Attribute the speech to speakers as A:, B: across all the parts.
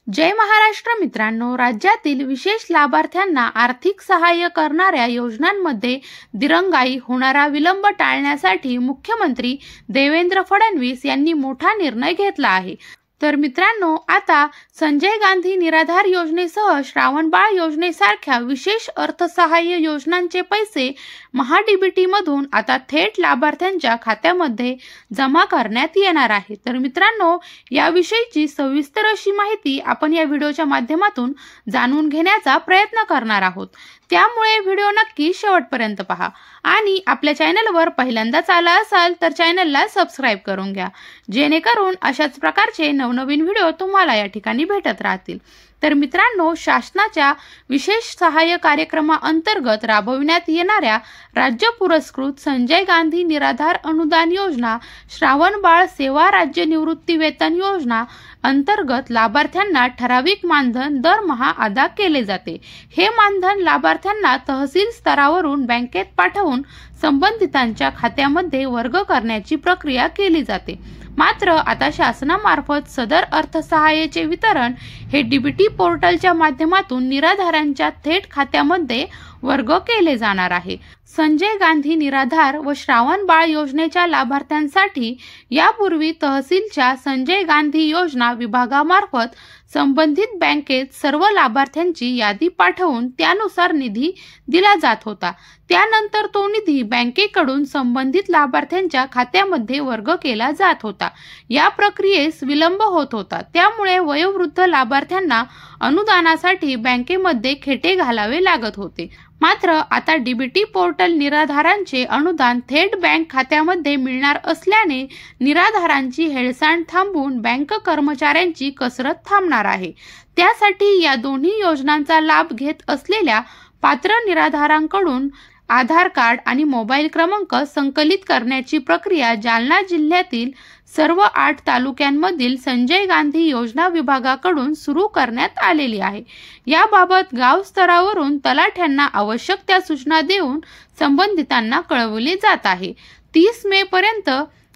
A: जय महाराष्ट्र मित्रांनो, राज्यातील विशेष लाभार्थ्यांना आर्थिक सहाय्य करणाऱ्या योजनांमध्ये दिरंगाई होणारा विलंब टाळण्यासाठी मुख्यमंत्री देवेंद्र फडणवीस यांनी मोठा निर्णय घेतला आहे। तर मित्रांनो, आता संजय गांधी निराधार योजनेसह श्रावणबाळ योजनेसारख्या विशेष अर्थसहाय्य योजनांचे पैसे महाडीबीटी मधून आता थेट लाभार्थ्यांच्या खात्यामध्ये जमा करण्यात येणार आहे। तर मित्रांनो, याविषयीची सविस्तर अशी माहिती आपण या व्हिडिओच्या माध्यमातून जाणून घेण्याचा प्रयत्न करणार आहोत। त्यामुळे व्हिडिओ नक्की शेवटपर्यंत पहा आणि आपल्या चॅनलवर पहिल्यांदाच आला असाल तर चॅनलला सबस्क्राइब करून घ्या, जेणेकरून अशाच प्रकारचे नवनवीन व्हिडिओ तुम्हाला या ठिकाणी भेटत राहतील। तर मित्रांनो, शासनाच्या विशेष सहाय्य कार्यक्रमाअंतर्गत राबविण्यात येणाऱ्या राज्य पुरस्कृत संजय गांधी निराधार अनुदान योजना, श्रावणबाळ सेवा राज्य निवृत्ती वेतन योजना अंतर्गत लाभार्थ्यांना ठराविक मानधन दरमहा अदा केले जाते। हे मानधन लाभार्थ्यांना तहसील स्तरावरून बँकेत पाठवून संबंधितांच्या खात्यामध्ये वर्ग करण्याची प्रक्रिया केली जाते। मात्र आता शासनामार्फत सदर अर्थसहाय्याचे वितरण हे डीबीटी पोर्टलच्या माध्यमातून निराधारांच्या थेट खात्यामध्ये वर्ग केले जाणार आहे। संजय गांधी निराधार व श्रावणबाळ योजनेच्या लाभार्थ्यांसाठी यापूर्वी तहसीलच्या संजय गांधी योजना विभागामार्फत संबंधित बँकेत सर्व लाभार्थ्यांची यादी पाठवून त्यानुसार निधी दिला जात होता। त्यानंतर तो निधी बँकेकडून संबंधित लाभार्थ्यांच्या खात्यामध्ये वर्ग केला जात होता। या प्रक्रियेस विलंब होत होता, त्यामुळे वयोवृद्ध लाभार्थ्यांना अनुदानासाठी बँकेमध्ये खेटे घालावे लागत होते। मात्र आता डीबीटी पोर्टल निराधारांचे अनुदान थेट बँक खात्यामध्ये मिळणार असल्याने निराधारांची हेळसांड थांबून बँक कर्मचाऱ्यांची कसरत थांबणार आहे। त्यासाठी या दोन्ही योजनांचा लाभ घेत असलेल्या पात्र निराधारांकडून आधार कार्ड आणि मोबाईल क्रमांक संकलित करण्याची प्रक्रिया जालना जिल्ह्यातील सर्व 8 तालुक्यांमधील संजय गांधी योजना विभागाकडून सुरू करण्यात आलेली आहे। याबाबत गाव स्तरावरून तलाठ्यांना आवश्यक त्या सूचना देऊन संबंधितांना कळवले जात आहे। 30 मे पर्यंत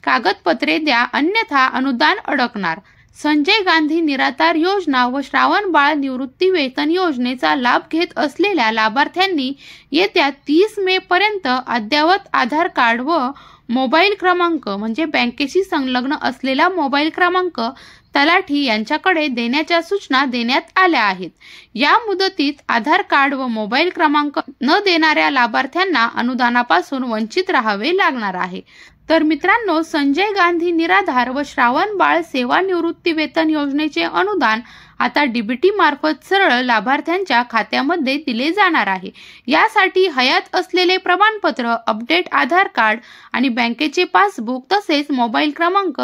A: कागदपत्रे द्या, अन्यथा अनुदान अडकणार। संजय गांधी निराधार योजना व श्रावणबाळ निवृत्ती वेतन योजनेचा लाभ घेत असलेल्या लाभार्थ्यांनी येत्या 30 मे पर्यंत अद्ययावत आधार कार्ड व मोबाईल क्रमांक म्हणजे बँकेशी संलग्न असलेला मोबाईल क्रमांक तलाठी यांच्याकडे देण्याच्या सूचना देण्यात आल्या आहेत। या मुदतीत आधार कार्ड व मोबाईल क्रमांक न देणाऱ्या लाभार्थ्यांना अनुदानापासून वंचित राहावे लागणार आहे। तर मित्रांनो, संजय गांधी निराधार व श्रावणबाळ सेवा निवृत्ती वेतन योजनेचे अनुदान आता डीबीटी मार्फत सरळ लाभार्थ्यांच्या खात्यामध्ये दिले जाणार आहे। यासाठी हयात असलेले प्रमाणपत्र, अपडेट आधार कार्ड आणि बँकेचे पासबुक तसेच मोबाईल क्रमांक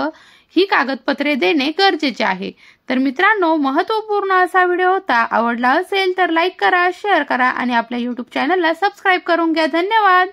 A: ही कागदपत्रे देणे गरजेचे आहे। तर मित्रांनो, महत्त्वपूर्ण असा व्हिडिओ होता। आवडला असेल तर लाईक करा, शेअर करा आणि आपल्या YouTube चॅनलला सबस्क्राइब करून घ्या। धन्यवाद।